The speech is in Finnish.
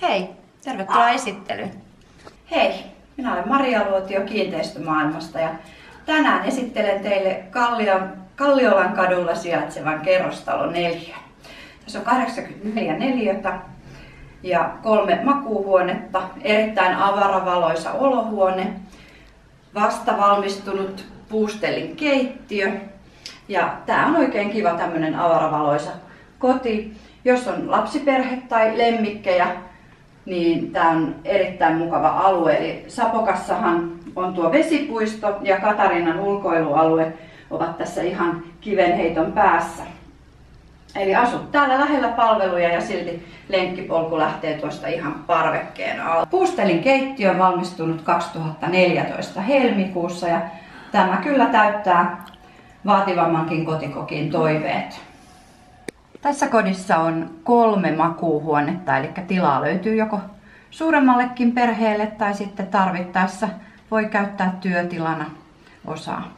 Hei, tervetuloa esittelyyn. Hei, minä olen Maria Luotio Kiinteistömaailmasta ja tänään esittelen teille Kalliolan kadulla sijaitsevan kerrostalo 4. Tässä on 84 neliötä ja 3 makuuhuonetta, erittäin avaravaloisa olohuone, vasta valmistunut puustellin keittiö ja tää on oikein kiva tämmönen avaravaloisa koti. Jos on lapsiperhe tai lemmikkejä, niin tämä on erittäin mukava alue. Eli Sapokassahan on tuo vesipuisto ja Katarinan ulkoilualue ovat tässä ihan kivenheiton päässä. Eli asut täällä lähellä palveluja ja silti lenkkipolku lähtee tuosta ihan parvekkeen alle. Puustelin keittiö on valmistunut 2014 helmikuussa ja tämä kyllä täyttää vaativammankin kotikokin toiveet. Tässä kodissa on 3 makuuhuonetta, eli tilaa löytyy joko suuremmallekin perheelle tai sitten tarvittaessa voi käyttää työtilana osaa.